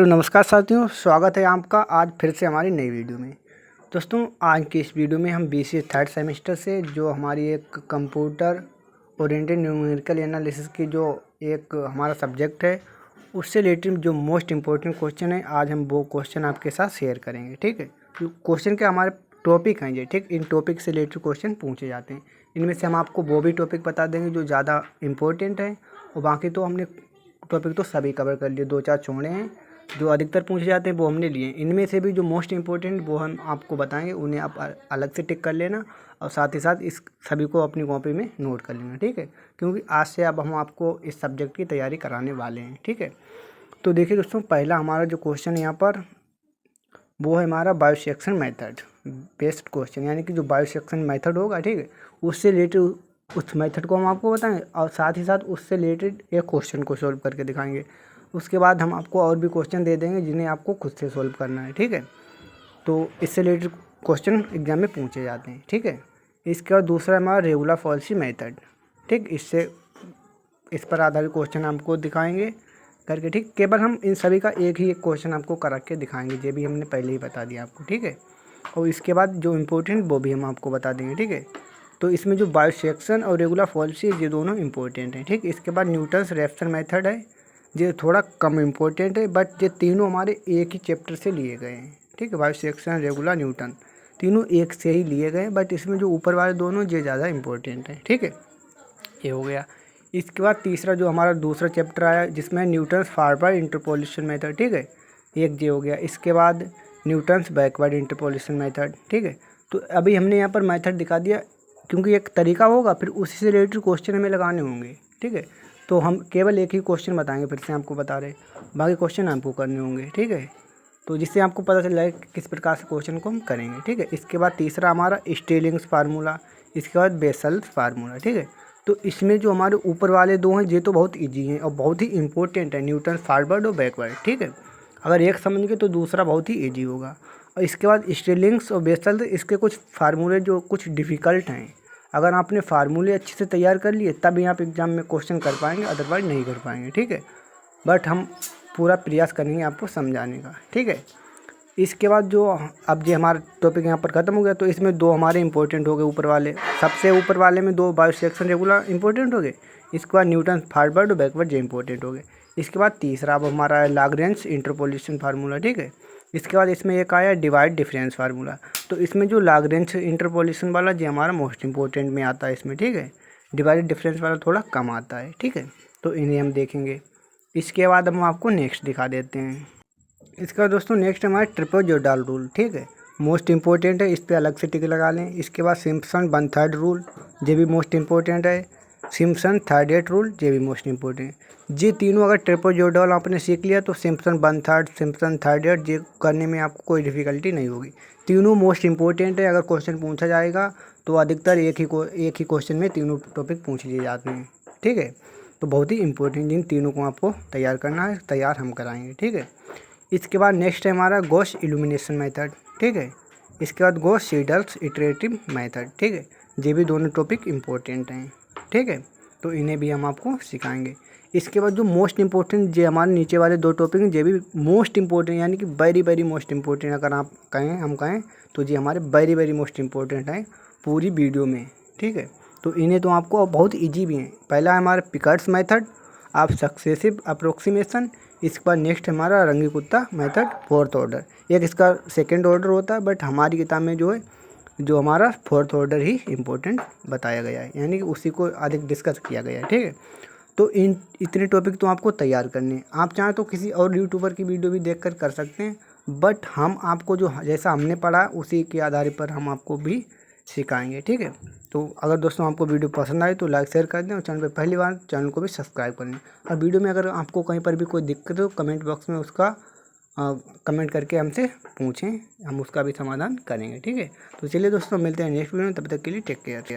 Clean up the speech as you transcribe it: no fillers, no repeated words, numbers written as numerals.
Hello नमस्कार साथियों, स्वागत है आपका आज फिर से हमारी नई वीडियो में। दोस्तों आज की इस वीडियो में हम बीसीए थर्ड सेमेस्टर से जो हमारी एक कंप्यूटर ओरिएंटेड न्यूमेरिकल एनालिसिस की जो एक हमारा सब्जेक्ट है उससे रिलेटेड जो मोस्ट इम्पोर्टेंट क्वेश्चन है, आज हम वो क्वेश्चन आपके साथ शेयर करेंगे। ठीक है, क्वेश्चन के हमारे टॉपिक हैं ये, ठीक, इन टॉपिक से रिलेटेड क्वेश्चन पूछे जाते हैं। इनमें से हम आपको वो भी टॉपिक बता देंगे जो ज़्यादा इम्पोर्टेंट है, और बाकी तो हमने टॉपिक तो सभी कवर कर लिए, 2-4 छोड़े हैं जो अधिकतर पूछे जाते हैं वो हमने लिए। इनमें से भी जो मोस्ट इम्पोर्टेंट वो हम आपको बताएंगे, उन्हें आप अलग से टिक कर लेना और साथ ही साथ इस सभी को अपनी कॉपी में नोट कर लेना। ठीक है, क्योंकि आज से अब हम आपको इस सब्जेक्ट की तैयारी कराने वाले हैं। ठीक है, तो देखिए दोस्तों, पहला हमारा जो क्वेश्चन है यहाँ पर वो है हमारा बायोसेक्शन मेथड बेस्ड क्वेश्चन, यानी कि जो बायोसेक्शन मेथड होगा, ठीक है, उससे रिलेटेड उस मेथड को हम आपको बताएंगे और साथ ही साथ उससे रिलेटेड एक क्वेश्चन को सॉल्व करके दिखाएंगे। उसके बाद हम आपको और भी क्वेश्चन दे देंगे जिन्हें आपको खुद से सॉल्व करना है। ठीक है, तो इससे रिलेटेड क्वेश्चन एग्जाम में पूछे जाते हैं। ठीक है, इसके बाद दूसरा हमारा रेगुलर फॉल्सी मेथड, ठीक, इस पर आधारित क्वेश्चन आपको दिखाएंगे करके। ठीक, केवल हम इन सभी का एक ही एक क्वेश्चन आपको करा के दिखाएंगे, ये भी हमने पहले ही बता दिया आपको। ठीक है, और इसके बाद जो इम्पोर्टेंट वो भी हम आपको बता देंगे। ठीक है, तो इसमें जो बायोसेक्शन और रेगुलर फॉल्सी ये दोनों इंपॉर्टेंट हैं। ठीक, इसके बाद न्यूटन्स रेफ्सन मेथड है, ये थोड़ा कम इम्पोर्टेंट है, बट ये तीनों हमारे एक ही चैप्टर से लिए गए हैं। ठीक है, बायोसेक्शन, रेगुलर, न्यूटन तीनों एक से ही लिए गए हैं, बट इसमें जो ऊपर वाले दोनों ये ज़्यादा इंपॉर्टेंट है। ठीक है, ये हो गया। इसके बाद तीसरा जो हमारा दूसरा चैप्टर आया जिसमें न्यूटन्स फॉरवर्ड इंटरपोलेशन मेथड, ठीक है, एक ये हो गया। इसके बाद न्यूटन्स बैकवर्ड इंटरपोलेशन मेथड। ठीक है, तो अभी हमने यहाँ पर मेथड दिखा दिया क्योंकि एक तरीका होगा, फिर उसी से रिलेटेड क्वेश्चन हमें लगाने होंगे। ठीक है, तो हम केवल एक ही क्वेश्चन बताएंगे, फिर से आपको बता रहे, बाकी क्वेश्चन आपको करने होंगे। ठीक है, तो जिससे आपको पता चल जाए किस प्रकार से क्वेश्चन को हम करेंगे। ठीक है, इसके बाद तीसरा हमारा स्टेलिंग्स फार्मूला, इसके बाद बेसल्स फार्मूला। ठीक है, तो इसमें जो हमारे ऊपर वाले दो हैं ये तो बहुत ईजी हैं और बहुत ही इंपॉर्टेंट है, न्यूटन फॉरवर्ड और बैकवर्ड। ठीक है, अगर एक समझ गए तो दूसरा बहुत ही ईजी होगा। और इसके बाद स्टेलिंग्स और बेसल्स, इसके कुछ फार्मूले जो कुछ डिफ़िकल्ट हैं, अगर आपने फार्मूले अच्छे से तैयार कर लिए तभी आप एग्ज़ाम में क्वेश्चन कर पाएंगे, अदरवाइज नहीं कर पाएंगे। ठीक है, बट हम पूरा प्रयास करेंगे आपको समझाने का। ठीक है, इसके बाद जो अब ये हमारा टॉपिक यहाँ पर ख़त्म हो गया, तो इसमें दो हमारे इंपॉर्टेंट हो गए ऊपर वाले, सबसे ऊपर वाले में दो बायोसेक्शन रेगुलर इंपॉर्टेंट हो गए। इसके बाद न्यूटन फॉरवर्ड और बैकवर्ड ये इंपॉर्टेंट हो गए। इसके बाद तीसरा अब हमारा लाग्रेंज इंटरपोलेशन फार्मूला। ठीक है, इसके बाद इसमें एक आया डिवाइड डिफरेंस फार्मूला, तो इसमें जो लाग्रेंज इंटरपोलेशन वाला ये हमारा मोस्ट इंपॉर्टेंट में आता है इसमें। ठीक है, डिवाइड डिफरेंस वाला थोड़ा कम आता है। ठीक है, तो इन्हें हम देखेंगे। इसके बाद हम आपको नेक्स्ट दिखा देते हैं। इसका दोस्तों नेक्स्ट हमारा ट्रापेजॉइडल रूल। ठीक है, मोस्ट इंपॉर्टेंट है, इस पर अलग से टिक लगा लें। इसके बाद सिम्पसन वन थर्ड रूल, ये भी मोस्ट इंपॉर्टेंट है। सिम्पसन थर्ड एट रूल, ये भी मोस्ट इंपॉर्टेंट है। ये तीनों अगर ट्रापेजॉइडल आपने सीख लिया तो Simpson one third, Simpson third eight ये करने में आपको कोई डिफ़िकल्टी नहीं होगी। तीनों मोस्ट इंपॉर्टेंट है, अगर क्वेश्चन पूछा जाएगा तो अधिकतर एक ही क्वेश्चन में तीनों टॉपिक पूछ लिए जाते हैं। ठीक है, तो बहुत ही इंपॉर्टेंट इन तीनों को आपको तैयार करना है, तैयार हम कराएंगे। ठीक है, इसके बाद नेक्स्ट है हमारा गॉस इल्यूमिनेशन मेथड। ठीक है, इसके बाद गॉस सीडल्स इटरेटिव मेथड। ठीक है, ये भी दोनों टॉपिक इम्पोर्टेंट हैं। ठीक है, तो इन्हें भी हम आपको सिखाएंगे। इसके बाद जो मोस्ट इंपॉर्टेंट ये हमारे नीचे वाले दो टॉपिक हैं, ये भी मोस्ट इंपॉर्टेंट, यानी कि वेरी वेरी मोस्ट इंपॉर्टेंट, अगर आप कहें हम कहें तो ये हमारे वेरी वेरी मोस्ट इंपॉर्टेंट हैं पूरी वीडियो में। ठीक है, तो इन्हें तो आपको बहुत ईजी भी हैं। पहला है हमारा पिकर्ट्स मेथड ऑफ सक्सेसिव अप्रोक्सीमेशन। इसके बाद नेक्स्ट हमारा रंगी कुत्ता मेथड फोर्थ ऑर्डर, एक इसका सेकंड ऑर्डर होता है, बट हमारी किताब में जो है जो हमारा फोर्थ ऑर्डर ही इम्पोर्टेंट बताया गया है, यानी कि उसी को अधिक डिस्कस किया गया है। ठीक है, तो इन इतने टॉपिक तो आपको तैयार करने हैं। आप चाहें तो किसी और यूट्यूबर की वीडियो भी देखकर कर सकते हैं, बट हम आपको जो जैसा हमने पढ़ा उसी के आधार पर हम आपको भी सिखाएंगे। ठीक है, तो अगर दोस्तों आपको वीडियो पसंद आए तो लाइक शेयर कर दें और चैनल पर पहली बार चैनल को भी सब्सक्राइब कर लें। और वीडियो में अगर आपको कहीं पर भी कोई दिक्कत हो कमेंट बॉक्स में उसका कमेंट करके हमसे पूछें, हम उसका भी समाधान करेंगे। ठीक है, तो चलिए दोस्तों मिलते हैं नेक्स्ट वीडियो में, तब तक के लिए टेक केयर।